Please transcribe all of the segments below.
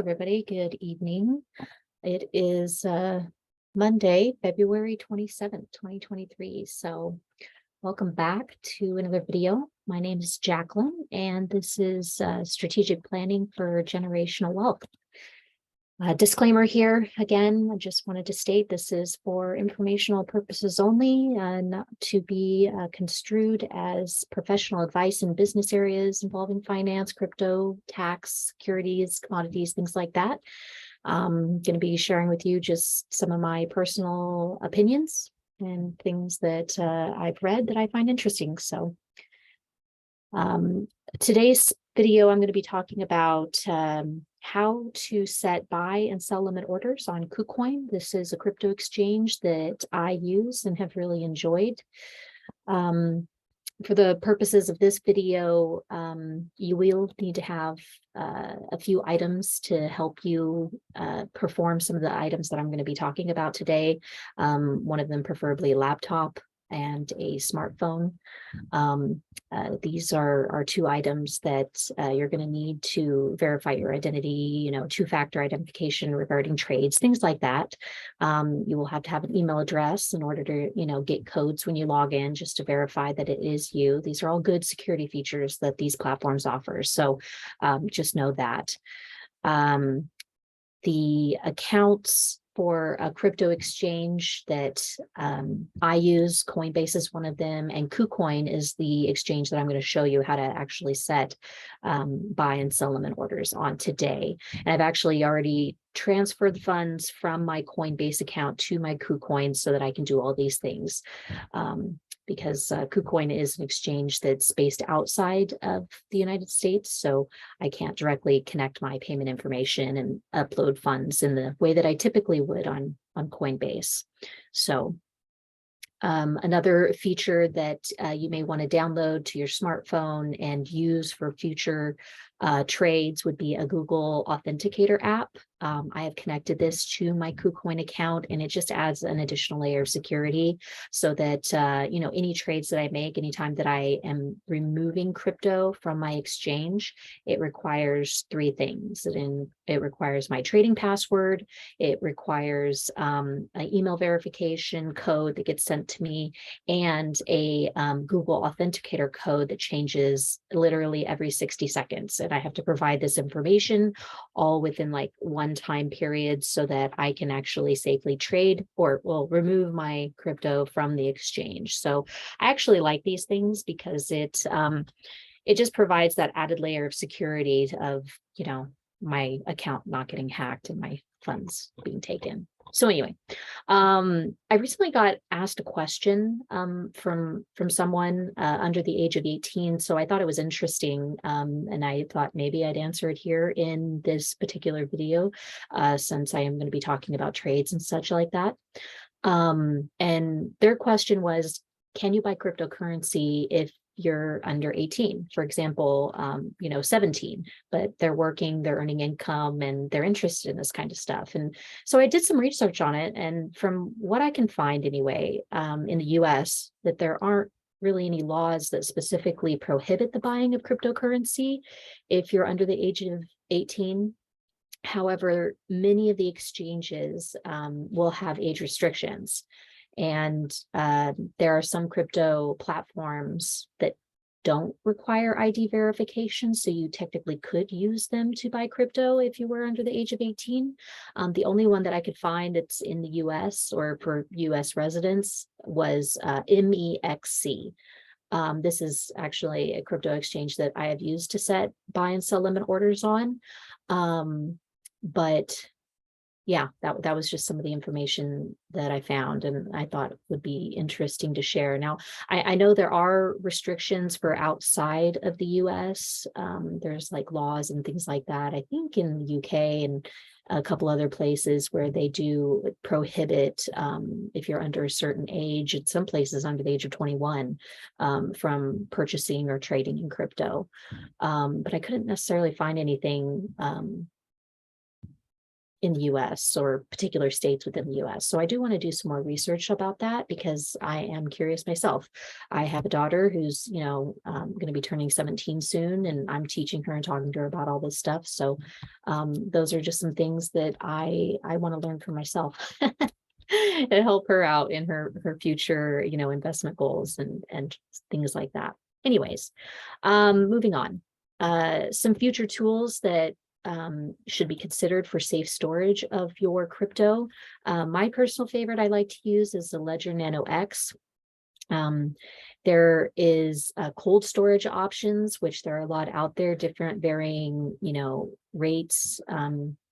Everybody, good evening. It is Monday, February 27th, 2023. So welcome back to another video. My name is Jacqueline, and this is strategic planning for generational wealth. Disclaimer here, again, I just wanted to state this is for informational purposes only, not to be construed as professional advice in business areas involving finance, crypto, tax, securities, commodities, things like that. I'm going to be sharing with you just some of my personal opinions and things that I've read that I find interesting. So today's video, I'm going to be talking about how to set buy and sell limit orders on Kucoin. This is a crypto exchange that I use and have really enjoyed. For the purposes of this video, you will need to have a few items to help you perform some of the items that I'm going to be talking about today. One of them preferably a laptop and a smartphone. These are two items that you're going to need to verify your identity, two-factor identification regarding trades, things like that. You will have to have an email address in order to, get codes when you log in just to verify that it is you. These are all good security features that these platforms offer. So just know that. The accounts for a crypto exchange that I use, Coinbase is one of them, and Kucoin is the exchange that I'm going to show you how to actually set buy and sell limit orders on today. And I've actually already transferred the funds from my Coinbase account to my Kucoin so that I can do all these things. Because Kucoin is an exchange that's based outside of the United States, so I can't directly connect my payment information and upload funds in the way that I typically would on Coinbase. So another feature that you may want to download to your smartphone and use for future trades would be a Google Authenticator app. I have connected this to my Kucoin account, and it just adds an additional layer of security so that, any trades that I make, anytime that I am removing crypto from my exchange, it requires three things. It requires my trading password, it requires an email verification code that gets sent to me, and a Google Authenticator code that changes literally every 60 seconds. And I have to provide this information all within like one time period so that I can actually safely trade or remove my crypto from the exchange. So I actually like these things because it just provides that added layer of security of, my account not getting hacked and my funds being taken. So anyway, I recently got asked a question from someone under the age of 18. So I thought it was interesting, and I thought maybe I'd answer it here in this particular video, since I am going to be talking about trades and such like that. And their question was, can you buy cryptocurrency if you're under 18, for example, 17, but they're working, they're earning income, and they're interested in this kind of stuff. And so I did some research on it. And from what I can find anyway, in the US, that there aren't really any laws that specifically prohibit the buying of cryptocurrency if you're under the age of 18. However, many of the exchanges will have age restrictions. And there are some crypto platforms that don't require ID verification, so you technically could use them to buy crypto if you were under the age of 18. The only one that I could find that's in the US or for US residents was MEXC. This is actually a crypto exchange that I have used to set buy and sell limit orders on. But yeah, that was just some of the information that I found and I thought would be interesting to share. Now, I know there are restrictions for outside of the US. There's like laws and things like that, I think in the UK and a couple other places where they do prohibit, if you're under a certain age, in some places under the age of 21, from purchasing or trading in crypto. But I couldn't necessarily find anything in the US or particular states within the US. So I do want to do some more research about that because I am curious myself. I have a daughter who's, going to be turning 17 soon, and I'm teaching her and talking to her about all this stuff. So those are just some things that I want to learn for myself and help her out in her future, investment goals and things like that. Anyways, moving on. Some future tools that should be considered for safe storage of your crypto. My personal favorite I like to use is the Ledger Nano X. There is cold storage options, which there are a lot out there, different varying, rates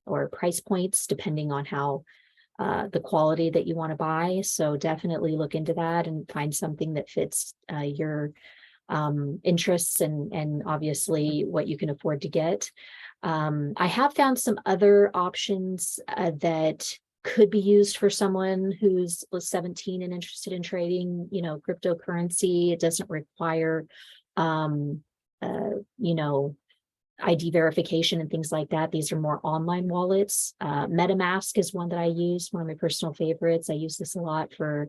or price points, depending on how the quality that you want to buy. So definitely look into that and find something that fits your interests and obviously what you can afford to get. I have found some other options that could be used for someone who's 17 and interested in trading, cryptocurrency. It doesn't require, ID verification and things like that. These are more online wallets. MetaMask is one that I use, one of my personal favorites. I use this a lot for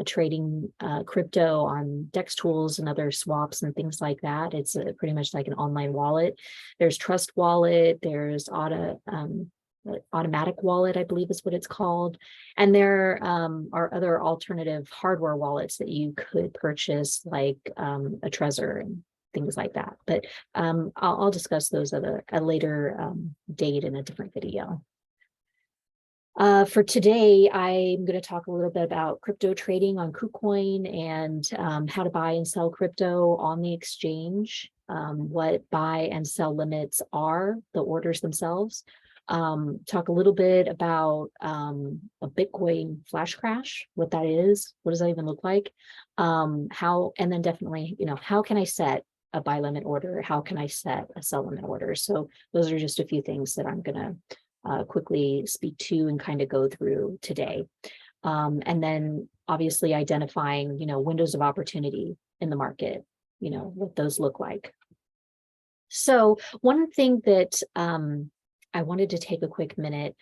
trading crypto on DEX tools and other swaps and things like that. It's pretty much like an online wallet. There's Trust Wallet. There's Automatic Wallet, I believe is what it's called. And there are other alternative hardware wallets that you could purchase, like a Trezor and things like that. But I'll discuss those at a later date in a different video. For today, I'm going to talk a little bit about crypto trading on Kucoin and how to buy and sell crypto on the exchange, what buy and sell limits are, the orders themselves. Talk a little bit about a Bitcoin flash crash, what that is, what does that even look like, and then definitely, how can I set a buy limit order? How can I set a sell limit order? So those are just a few things that I'm going to quickly speak to and kind of go through today. And then obviously identifying, windows of opportunity in the market, what those look like. So one thing that I wanted to take a quick minute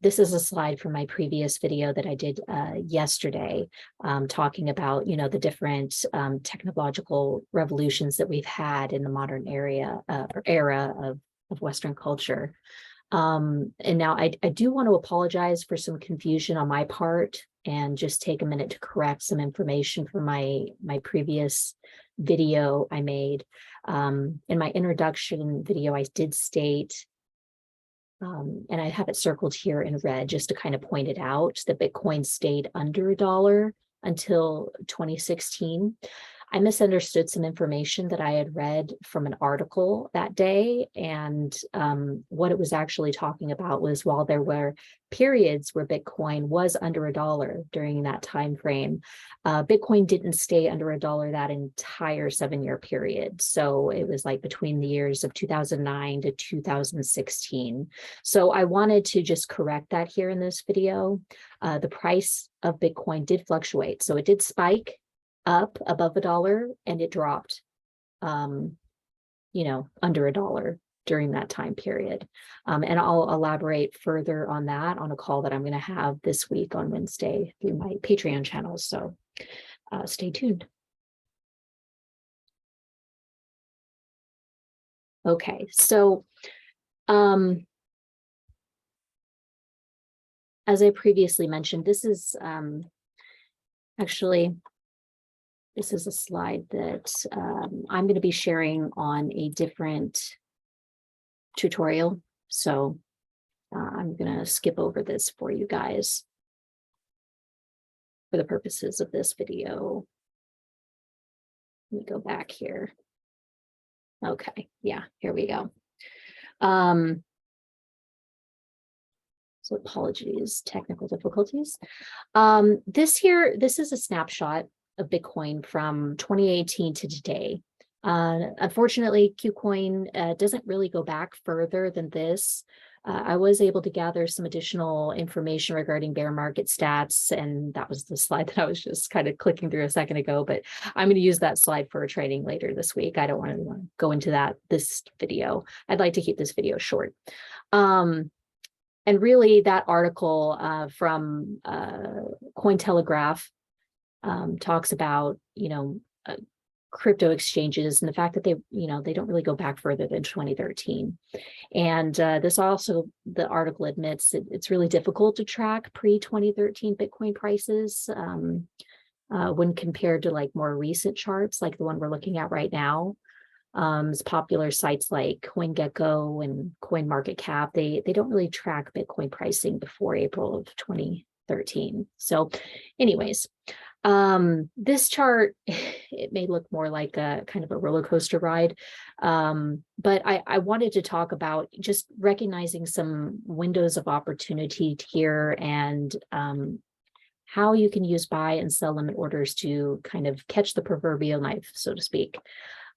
this is a slide from my previous video that I did yesterday, talking about, the different technological revolutions that we've had in the modern era of Western culture. And now I do want to apologize for some confusion on my part and just take a minute to correct some information from my previous video I made. In my introduction video, I did state, and I have it circled here in red just to kind of point it out, that Bitcoin stayed under $1 until 2016. I misunderstood some information that I had read from an article that day, and what it was actually talking about was while there were periods where Bitcoin was under $1 during that time frame, Bitcoin didn't stay under $1 that entire 7-year period. So it was like between the years of 2009 to 2016. So I wanted to just correct that here in this video. The price of Bitcoin did fluctuate. So it did spike up above $1 and it dropped, under $1 during that time period. And I'll elaborate further on that on a call that I'm going to have this week on Wednesday through my Patreon channel. So stay tuned. Okay, so as I previously mentioned, this is actually, this is a slide that I'm going to be sharing on a different tutorial. So I'm going to skip over this for you guys for the purposes of this video. Let me go back here. Okay, yeah, here we go. So apologies, technical difficulties. This is a snapshot of Bitcoin from 2018 to today. Unfortunately, Kucoin doesn't really go back further than this. I was able to gather some additional information regarding bear market stats, and that was the slide that I was just kind of clicking through a second ago, but I'm going to use that slide for a training later this week. I don't want to go into that this video. I'd like to keep this video short. And really that article from Cointelegraph talks about, crypto exchanges and the fact that they don't really go back further than 2013. And this also, the article admits it's really difficult to track pre-2013 Bitcoin prices when compared to like more recent charts, like the one we're looking at right now. It's popular sites like CoinGecko and CoinMarketCap, they don't really track Bitcoin pricing before April of 2013. So anyways, this chart, it may look more like a kind of a roller coaster ride, but I wanted to talk about just recognizing some windows of opportunity here and how you can use buy and sell limit orders to kind of catch the proverbial knife, so to speak.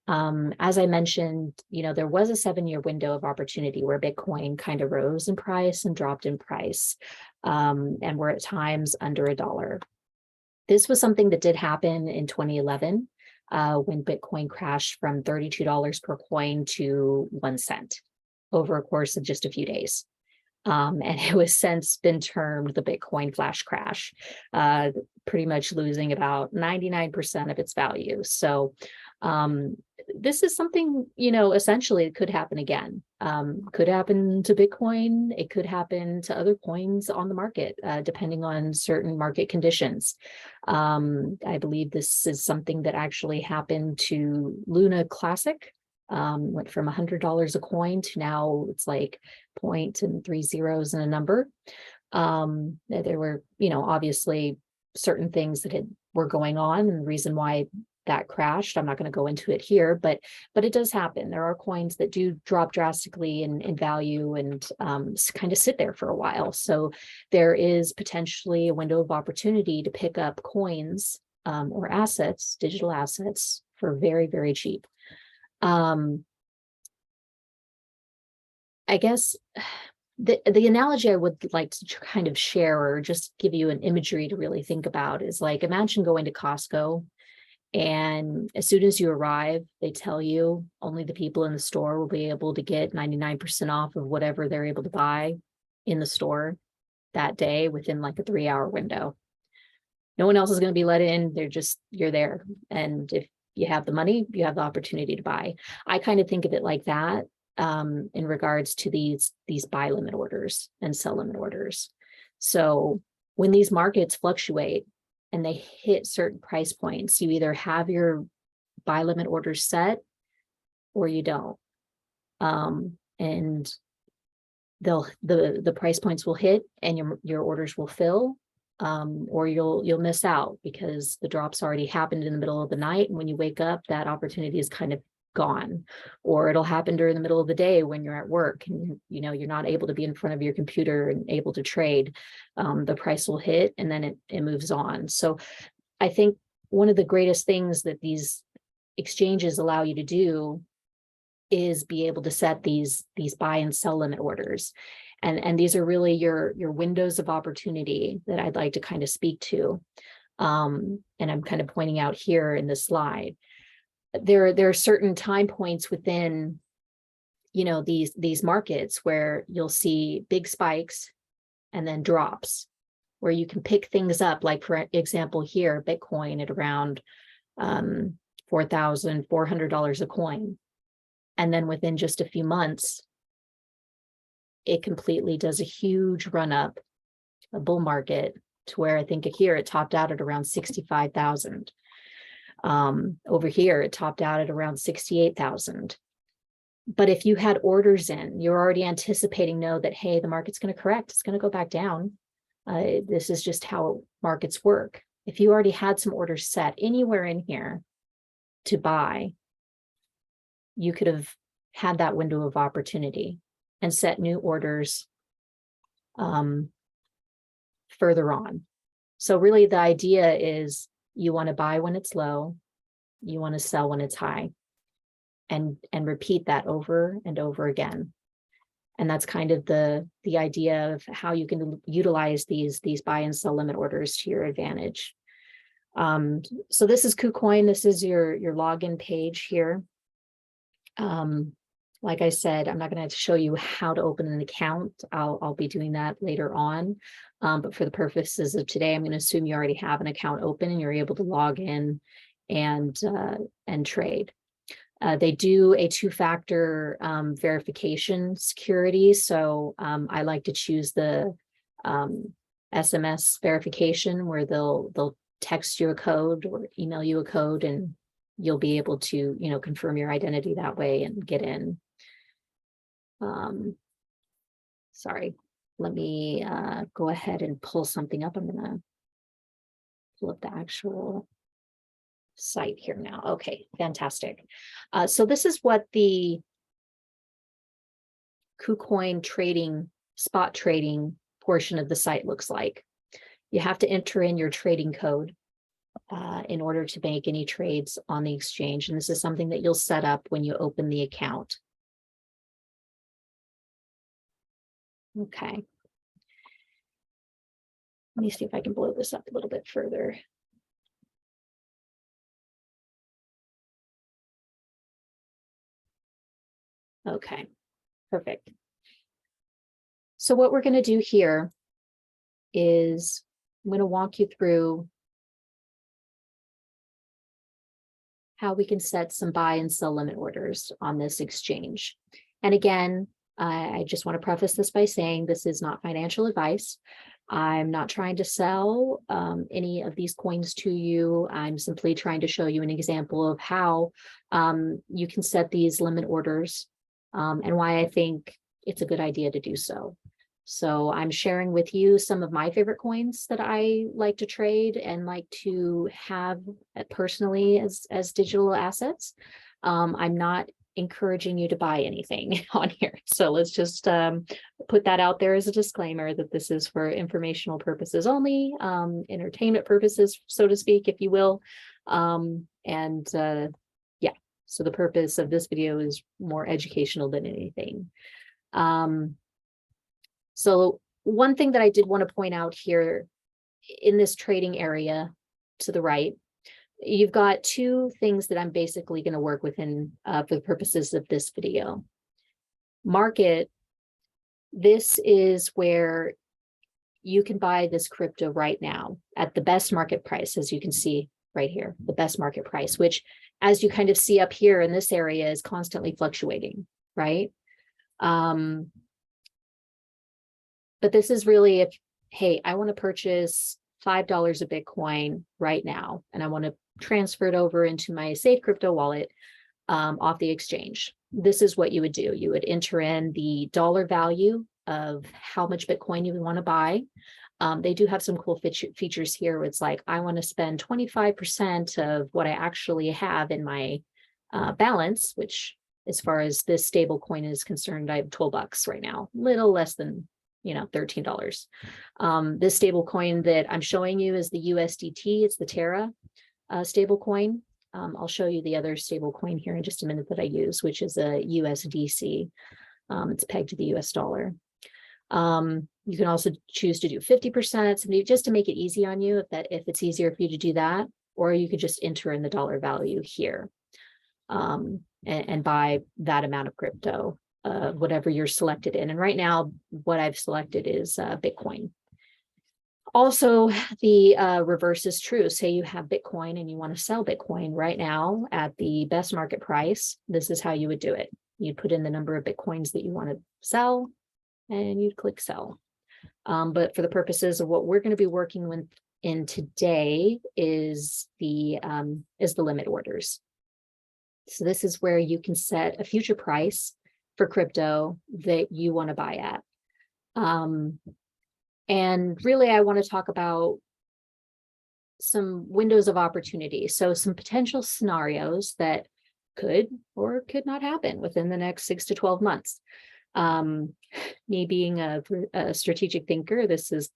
As I mentioned, there was a 7-year window of opportunity where Bitcoin kind of rose in price and dropped in price, and were at times under $1. This was something that did happen in 2011 when Bitcoin crashed from $32 per coin to 1 cent over a course of just a few days. And it was since been termed the Bitcoin flash crash, pretty much losing about 99% of its value. So this is something, essentially it could happen again. Could happen to Bitcoin. It could happen to other coins on the market, depending on certain market conditions. I believe this is something that actually happened to Luna Classic. Went from $100 a coin to now it's like point and 3 zeros and a number. There were, obviously certain things that were going on, and the reason why that crashed, I'm not going to go into it here, but it does happen. There are coins that do drop drastically in value and kind of sit there for a while. So there is potentially a window of opportunity to pick up coins or assets, digital assets, for very, very cheap. I guess the analogy I would like to kind of share or just give you an imagery to really think about is like, imagine going to Costco, and as soon as you arrive, they tell you only the people in the store will be able to get 99% off of whatever they're able to buy in the store that day within like a 3-hour window. No one else is going to be let in. You're there. And if you have the money, you have the opportunity to buy. I kind of think of it like that in regards to these buy limit orders and sell limit orders. So when these markets fluctuate and they hit certain price points, you either have your buy limit orders set or you don't. And the price points will hit and your orders will fill, or you'll miss out because the drops already happened in the middle of the night, and when you wake up, that opportunity is kind of gone. Or it'll happen during the middle of the day when you're at work and you're not able to be in front of your computer and able to trade. The price will hit and then it moves on. So I think one of the greatest things that these exchanges allow you to do is be able to set these buy and sell limit orders. And these are really your windows of opportunity that I'd like to kind of speak to. And I'm kind of pointing out here in this slide. There are certain time points within, these markets where you'll see big spikes and then drops, where you can pick things up. Like for example, here, Bitcoin at around $4,400 a coin. And then within just a few months, it completely does a huge run up, a bull market, to where I think here it topped out at around 65,000. Over here, it topped out at around 68,000. But if you had orders in, you're already anticipating, that, hey, the market's going to correct. It's going to go back down. This is just how markets work. If you already had some orders set anywhere in here to buy, you could have had that window of opportunity and set new orders further on. So really the idea is you want to buy when it's low, you want to sell when it's high, and repeat that over and over again. And that's kind of the idea of how you can utilize these buy and sell limit orders to your advantage. So this is Kucoin. This is your login page here. What Like I said, I'm not going to show you how to open an account. I'll be doing that later on. But for the purposes of today, I'm going to assume you already have an account open and you're able to log in and trade. They do a two-factor verification security. So I like to choose the SMS verification, where they'll text you a code or email you a code, and you'll be able to, confirm your identity that way and get in. Sorry, let me go ahead and pull something up. I'm gonna pull up the actual site here now. Okay, fantastic. So this is what the Kucoin trading, spot trading portion of the site looks like. You have to enter in your trading code in order to make any trades on the exchange. And this is something that you'll set up when you open the account. Okay. Let me see if I can blow this up a little bit further. Okay, perfect. So what we're going to do here is I'm going to walk you through how we can set some buy and sell limit orders on this exchange. And again, I just want to preface this by saying this is not financial advice. I'm not trying to sell any of these coins to you. I'm simply trying to show you an example of how you can set these limit orders and why I think it's a good idea to do so. So I'm sharing with you some of my favorite coins that I like to trade and like to have personally as digital assets. I'm not encouraging you to buy anything on here. So let's just put that out there as a disclaimer that this is for informational purposes only, entertainment purposes, so to speak, if you will. Yeah, so the purpose of this video is more educational than anything. So one thing that I did want to point out here in this trading area to the right, you've got two things that I'm basically going to work within for the purposes of this video. Market, this is where you can buy this crypto right now at the best market price, as you can see right here, the best market price, which as you kind of see up here in this area is constantly fluctuating, right? But this is really if, hey, I want to purchase $5 of Bitcoin right now, and I want to transfer it over into my safe crypto wallet off the exchange. This is what you would do. You would enter in the dollar value of how much Bitcoin you would want to buy. They do have some cool features here where it's like, I want to spend 25% of what I actually have in my balance, which as far as this stable coin is concerned, I have $12 right now, little less than $13. This stable coin that I'm showing you is the USDT. It's the Terra stable coin. I'll show you the other stable coin here in just a minute that I use, which is a USDC. It's pegged to the US dollar. You can also choose to do 50%, just to make it easy on you if it's easier for you to do that, or you could just enter in the dollar value here and buy that amount of crypto. Whatever you're selected in. And right now, what I've selected is Bitcoin. Also, the reverse is true. Say you have Bitcoin and you want to sell Bitcoin right now at the best market price. This is how you would do it. You'd put in the number of Bitcoins that you want to sell and you'd click sell. But for the purposes of what we're going to be working with in today is the limit orders. So this is where you can set a future price for crypto that you want to buy at. And really, I want to talk about some windows of opportunity. So some potential scenarios that could or could not happen within the next 6 to 12 months. Me being a strategic thinker, this is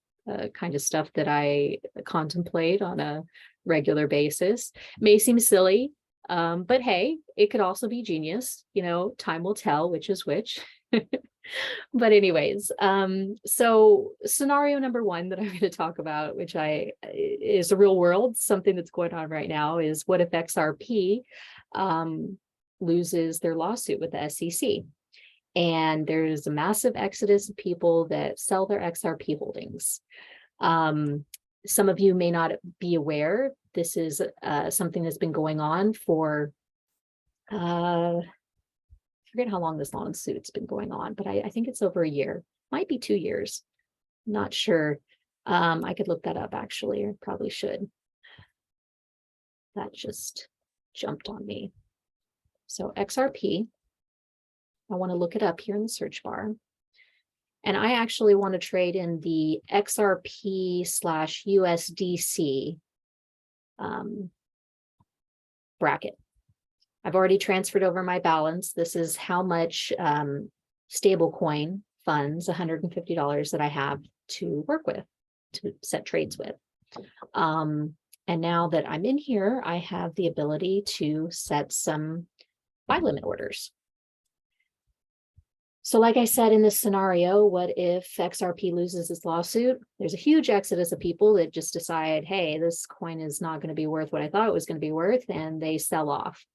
kind of stuff that I contemplate on a regular basis. May seem silly, but hey, it could also be genius. Time will tell which is which. But anyways, so scenario number one that I'm going to talk about, which is a real world, something that's going on right now, is what if XRP loses their lawsuit with the SEC? And there's a massive exodus of people that sell their XRP holdings. Some of you may not be aware, this is something that's been going on for, I forget how long this lawsuit's been going on, but I think it's over a year, might be 2 years, not sure. I could look that up actually, or probably should. That just jumped on me. So XRP, I want to look it up here in the search bar. And I actually want to trade in the XRP/USDC bracket. I've already transferred over my balance. This is how much stable coin funds, $150 that I have to work with, to set trades with. And now that I'm in here, I have the ability to set some buy limit orders. So like I said, in this scenario, what if XRP loses this lawsuit? There's a huge exodus of people that just decide, hey, this coin is not going to be worth what I thought it was going to be worth, and they sell off.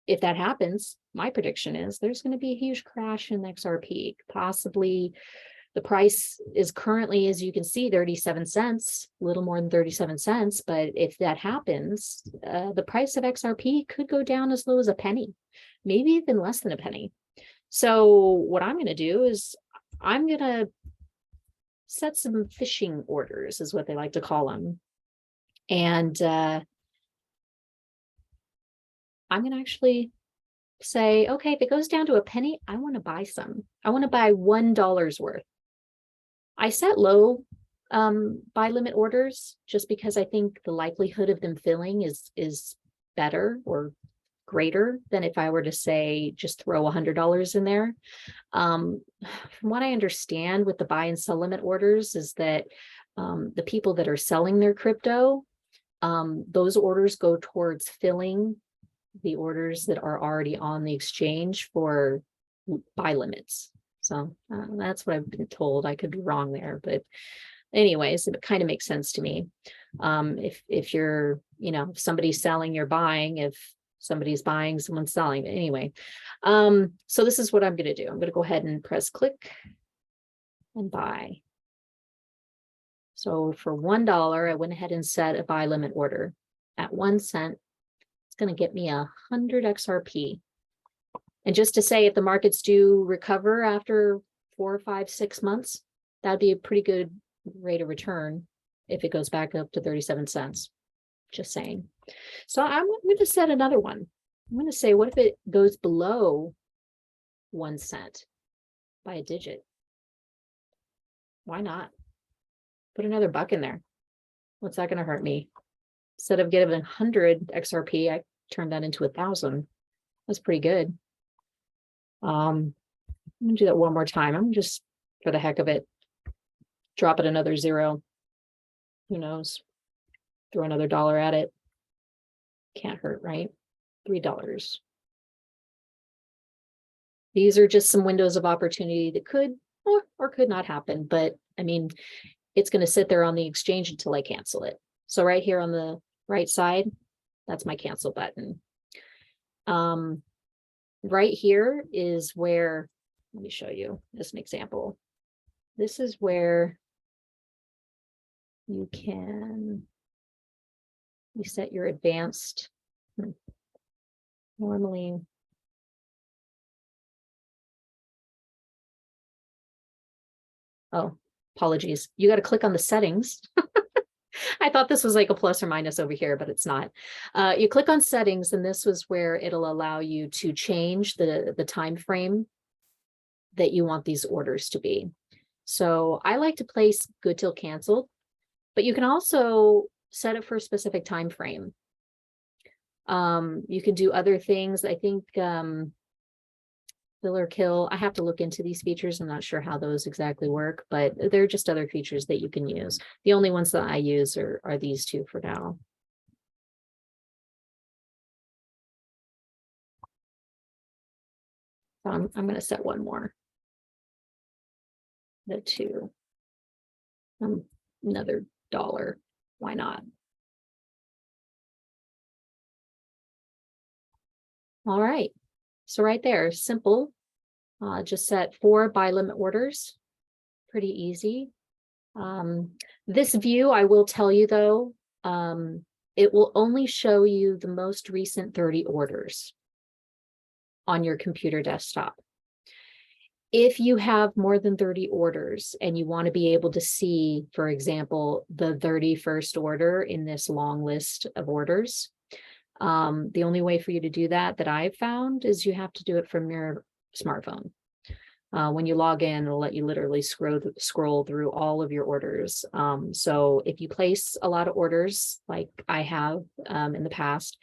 If that happens, my prediction is there's going to be a huge crash in XRP. Possibly the price is currently, as you can see, 37 cents, a little more than 37 cents. But if that happens, the price of XRP could go down as low as a penny, maybe even less than a penny. So what I'm going to do is I'm going to set some fishing orders, is what they like to call them. And I'm going to actually say, okay, if it goes down to a penny, I want to buy some. I want to buy $1 worth. I set low buy limit orders just because I think the likelihood of them filling is better or greater than if I were to say just throw $100 in there. From what I understand with the buy and sell limit orders is that the people that are selling their crypto, those orders go towards filling the orders that are already on the exchange for buy limits. So that's what I've been told. I could be wrong there, but anyways, it kind of makes sense to me. If you're, if somebody's selling, you're buying. If somebody's buying, someone's selling. Anyway, so this is what I'm going to do. I'm going to go ahead and press click and buy. So for $1, I went ahead and set a buy limit order at 1 cent. It's going to get me 100 XRP. And just to say, if the markets do recover after 4, 5, 6 months, that'd be a pretty good rate of return if it goes back up to 37 cents. Just saying. So I'm going to set another one. I'm going to say, what if it goes below 1 cent by a digit? Why not? Put another buck in there. What's that going to hurt me? Instead of getting 100 XRP, I turned that into 1,000. That's pretty good. I'm going to do that one more time. I'm just, for the heck of it, drop it another 0. Who knows? Throw another $1 at it. Can't hurt, right? $3. These are just some windows of opportunity that could or could not happen. But I mean, it's going to sit there on the exchange until I cancel it. So right here on the right side, that's my cancel button. Right here is where, let me show you as an example. This is where you set your advanced. Normally, oh, apologies. You got to click on the settings. I thought this was like a plus or minus over here, but it's not. You click on settings, and this was where it'll allow you to change the time frame that you want these orders to be. So I like to place good till canceled, but you can also set it for a specific time frame. You can do other things. I think fill or kill. I have to look into these features. I'm not sure how those exactly work, but they're just other features that you can use. The only ones that I use are these two for now. So I'm going to set one more. The 2. Another $1. Why not? All right. So right there, simple, just set 4 buy limit orders, pretty easy. This view, I will tell you though, it will only show you the most recent 30 orders on your computer desktop. If you have more than 30 orders and you want to be able to see, for example, the 31st order in this long list of orders, the only way for you to do that I've found is you have to do it from your smartphone. When you log in, it'll let you literally scroll through all of your orders. So if you place a lot of orders, like I have in the past,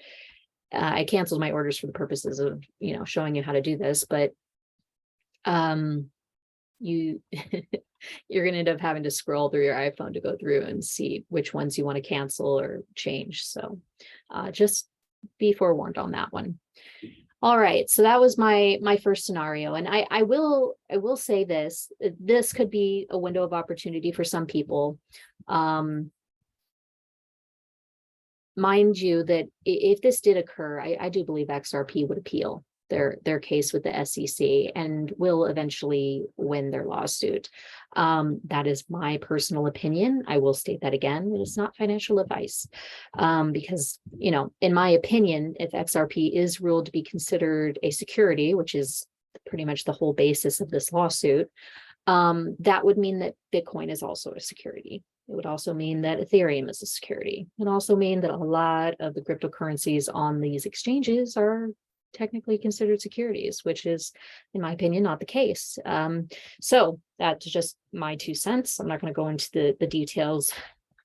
I canceled my orders for the purposes of, showing you how to do this, but you're going to end up having to scroll through your iPhone to go through and see which ones you want to cancel or change. So just be forewarned on that one. All right, so that was my first scenario, and I will say this could be a window of opportunity for some people. Mind you that if this did occur, I do believe XRP would appeal their case with the SEC and will eventually win their lawsuit. That is my personal opinion. I will state that again. It is not financial advice, because, in my opinion, if XRP is ruled to be considered a security, which is pretty much the whole basis of this lawsuit, that would mean that Bitcoin is also a security. It would also mean that Ethereum is a security. It would also mean that a lot of the cryptocurrencies on these exchanges are technically considered securities, which is, in my opinion, not the case. So that's just my 2 cents. I'm not going to go into the details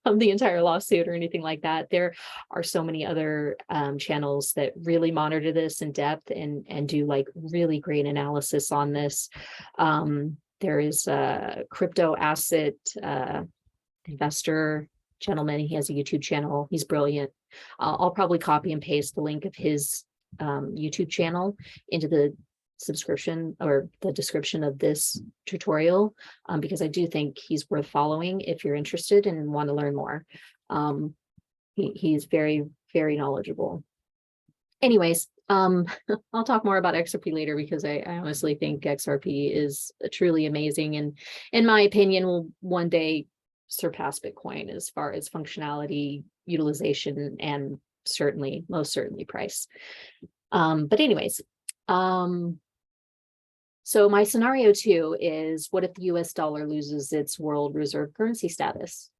of the entire lawsuit or anything like that. There are so many other channels that really monitor this in depth and do like really great analysis on this. There is a crypto asset investor gentleman. He has a YouTube channel. He's brilliant. I'll probably copy and paste the link of his YouTube channel into the subscription or the description of this tutorial, because I do think he's worth following if you're interested and want to learn more. He's very, very knowledgeable. Anyways, I'll talk more about XRP later because I honestly think XRP is truly amazing and, in my opinion, will one day surpass Bitcoin as far as functionality, utilization, and most certainly price. But anyways, so my scenario 2 is, what if the US dollar loses its world reserve currency status?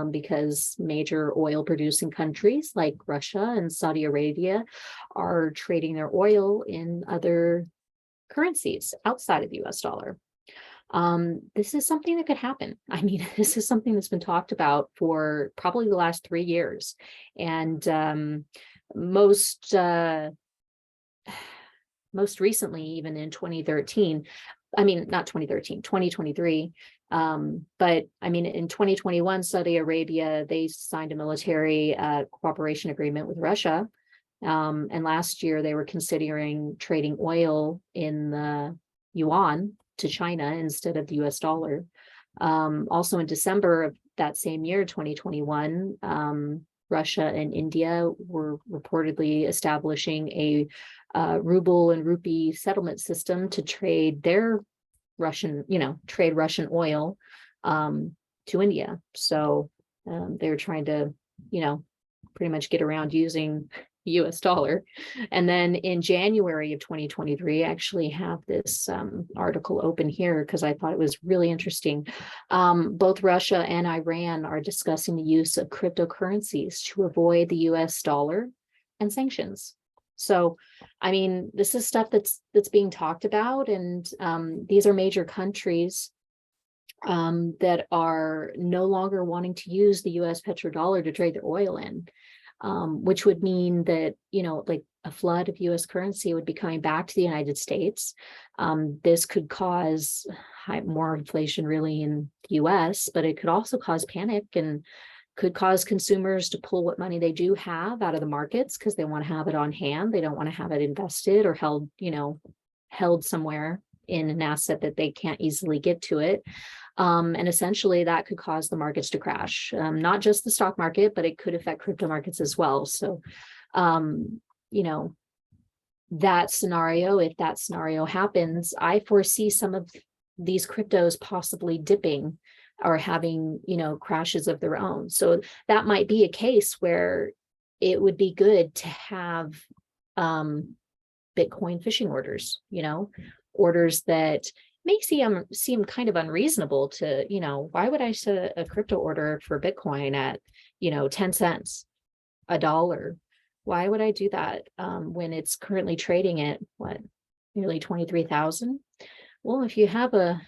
Because major oil producing countries like Russia and Saudi Arabia are trading their oil in other currencies outside of the US dollar. This is something that could happen. I mean, this is something that's been talked about for probably the last 3 years. And most recently, even in 2013, I mean, not 2013, 2023. But I mean, in 2021, Saudi Arabia, they signed a military cooperation agreement with Russia. And last year they were considering trading oil in the yuan to China instead of the US dollar. Also in December of that same year, 2021, Russia and India were reportedly establishing a ruble and rupee settlement system to trade their Russian oil to India. So they're trying to, pretty much get around using US dollar. And then in January of 2023, I actually have this article open here because I thought it was really interesting. Both Russia and Iran are discussing the use of cryptocurrencies to avoid the US dollar and sanctions. So, I mean, this is stuff that's being talked about, and these are major countries that are no longer wanting to use the US petrodollar to trade their oil in. Which would mean that, like a flood of US currency would be coming back to the United States. This could cause more inflation really in the US, but it could also cause panic and could cause consumers to pull what money they do have out of the markets because they want to have it on hand. They don't want to have it invested or held somewhere in an asset that they can't easily get to it. And essentially that could cause the markets to crash, not just the stock market, but it could affect crypto markets as well. So, that scenario, if that scenario happens, I foresee some of these cryptos possibly dipping or having, crashes of their own. So that might be a case where it would be good to have Bitcoin phishing orders, orders that may seem kind of unreasonable to, why would I set a crypto order for Bitcoin at, 10 cents, $1? Why would I do that when it's currently trading at nearly 23,000? Well, if you have a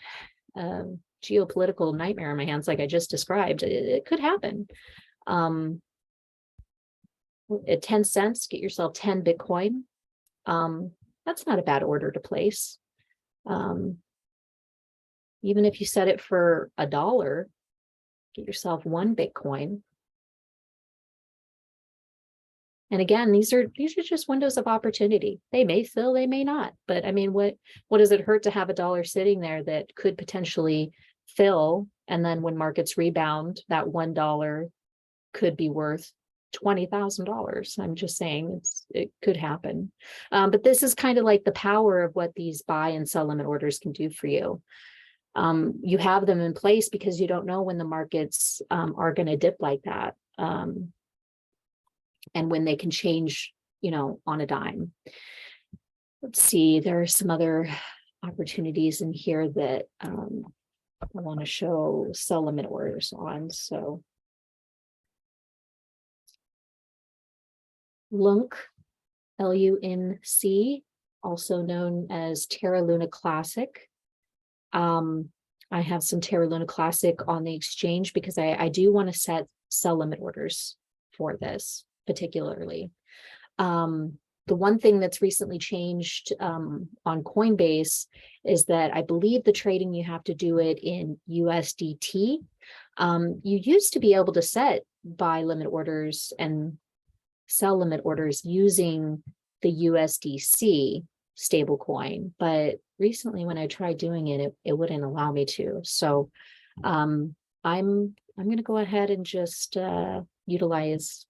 geopolitical nightmare in my hands, like I just described, it could happen. At 10 cents, get yourself 10 Bitcoin. That's not a bad order to place. Even if you set it for $1, get yourself 1 Bitcoin. And again, these are just windows of opportunity. They may fill, they may not. But I mean, what does it hurt to have $1 sitting there that could potentially fill? And then when markets rebound, that $1 could be worth $20,000. I'm just saying it could happen. But this is kind of like the power of what these buy and sell limit orders can do for you. You have them in place because you don't know when the markets are going to dip like that. And when they can change, on a dime. Let's see, there are some other opportunities in here that I want to show sell limit orders on. So LUNC, LUNC, also known as Terra Luna Classic. I have some Terra Luna Classic on the exchange because I do want to set sell limit orders for this particularly. The one thing that's recently changed on Coinbase is that I believe the trading, you have to do it in USDT. You used to be able to set buy limit orders and sell limit orders using the USDC stablecoin, but recently when I tried doing it, it wouldn't allow me to. So I'm going to go ahead and just utilize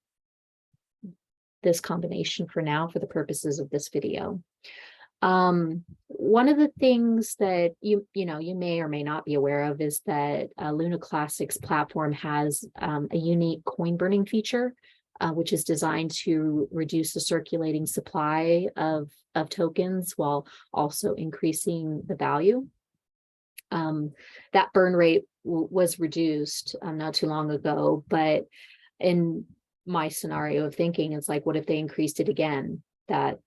this combination for now for the purposes of this video. One of the things that you may or may not be aware of is that Luna Classic's platform has a unique coin burning feature, which is designed to reduce the circulating supply of tokens while also increasing the value. That burn rate was reduced not too long ago, but in my scenario of thinking, it's like, what if they increased it again, that,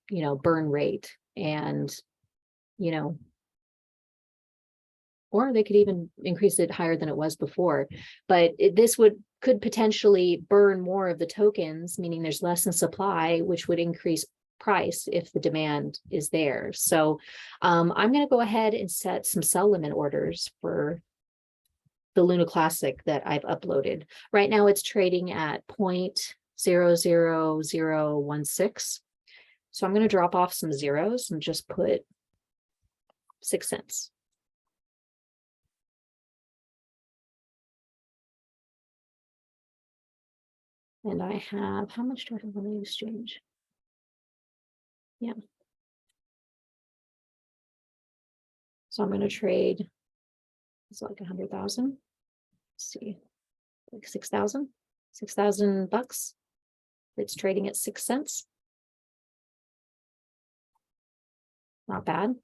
burn rate, and, or they could even increase it higher than it was before. But this could potentially burn more of the tokens, meaning there's less in supply, which would increase price if the demand is there. So I'm going to go ahead and set some sell limit orders for the Luna Classic that I've uploaded. Right now it's trading at 0.00016. So I'm going to drop off some zeros and just put 6 cents. And I have, how much do I have on the exchange? Yeah. So I'm going to trade, it's like 100,000. Let's see, like 6,000 bucks. It's trading at 6 cents. Not bad.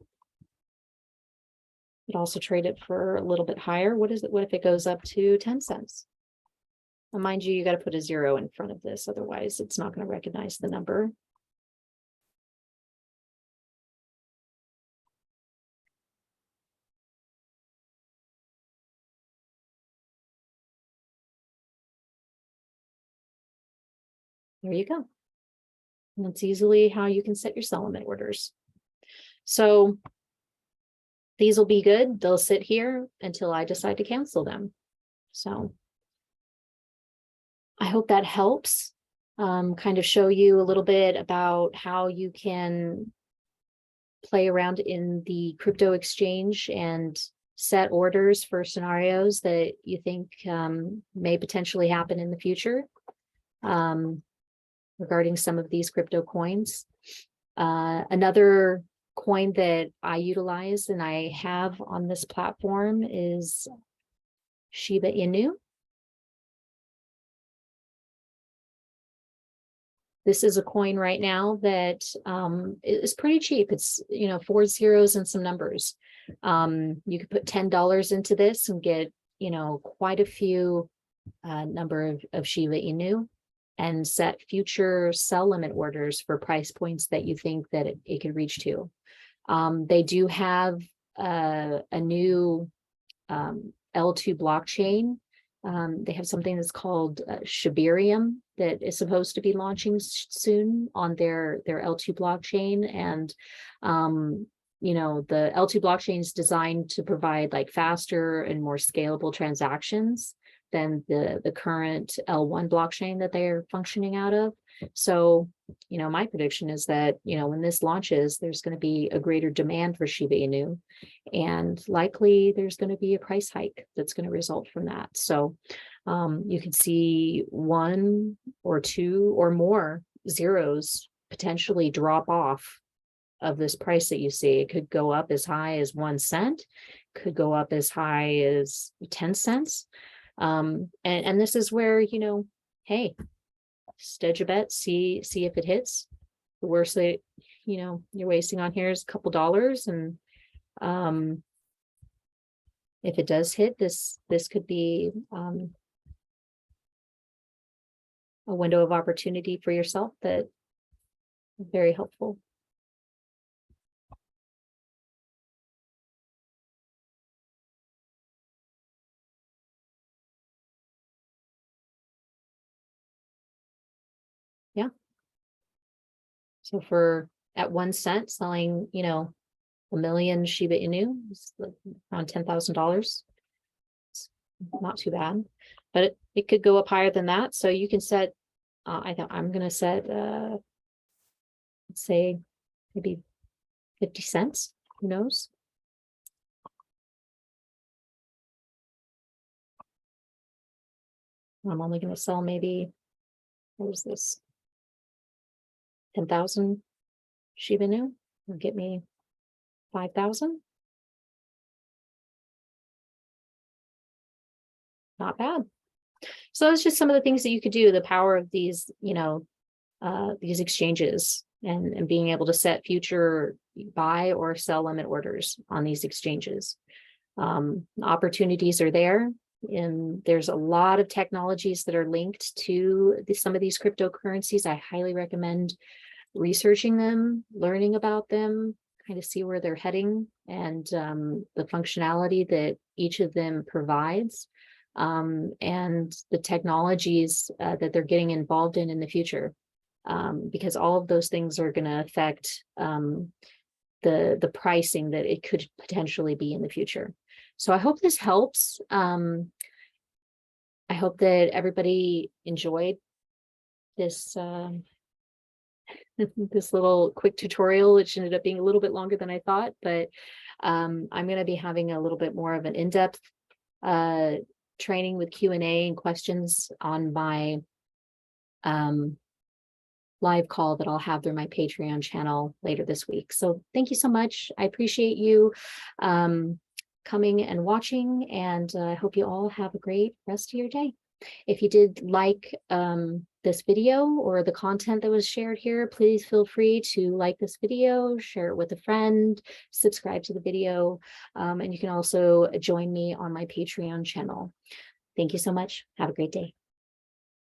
It also traded for a little bit higher. What is it? What if it goes up to 10 cents? Now, mind you, you got to put a 0 in front of this, otherwise it's not going to recognize the number. There you go. And that's easily how you can set your sell limit orders. So these will be good. They'll sit here until I decide to cancel them. So I hope that helps kind of show you a little bit about how you can play around in the crypto exchange and set orders for scenarios that you think may potentially happen in the future regarding some of these crypto coins. Another coin that I utilize and I have on this platform is Shiba Inu. This is a coin right now that is pretty cheap. It's, 4 zeros and some numbers. You could put $10 into this and get, quite a few number of Shiba Inu and set future sell limit orders for price points that you think that it could reach to. They do have a new L2 blockchain. They have something that's called Shibarium that is supposed to be launching soon on their L2 blockchain. And, the L2 blockchain is designed to provide like faster and more scalable transactions than the current L1 blockchain that they're functioning out of. So, my prediction is that, when this launches, there's going to be a greater demand for Shiba Inu, and likely there's going to be a price hike that's going to result from that. So you can see 1 or 2 or more zeros potentially drop off of this price that you see. It could go up as high as 1 cent, could go up as high as 10 cents. And this is where, hey, hedge a bet, see if it hits. The worst that, you're wasting on here is a couple dollars. And if it does hit, this could be a window of opportunity for yourself that is very helpful. Yeah. So for at 1 cent selling, 1 million Shiba Inu is around $10,000. It's not too bad, but it could go up higher than that. So you can set, I think I'm going to set, let's say maybe 50 cents, who knows? I'm only going to sell maybe, what is this? 10,000 Shiba Inu will get me 5,000. Not bad. So that's just some of the things that you could do. The power of these, these exchanges and being able to set future buy or sell limit orders on these exchanges. Opportunities are there. And there's a lot of technologies that are linked to some of these cryptocurrencies. I highly recommend researching them, learning about them, kind of see where they're heading, and the functionality that each of them provides, and the technologies that they're getting involved in the future, because all of those things are going to affect the pricing that it could potentially be in the future. So I hope this helps. I hope that everybody enjoyed this this little quick tutorial, which ended up being a little bit longer than I thought, but I'm going to be having a little bit more of an in-depth training with Q&A and questions on my live call that I'll have through my Patreon channel later this week. So thank you so much. I appreciate you coming and watching, and I hope you all have a great rest of your day. If you did like this video or the content that was shared here, please feel free to like this video, share it with a friend, subscribe to the video, and you can also join me on my Patreon channel. Thank you so much. Have a great day.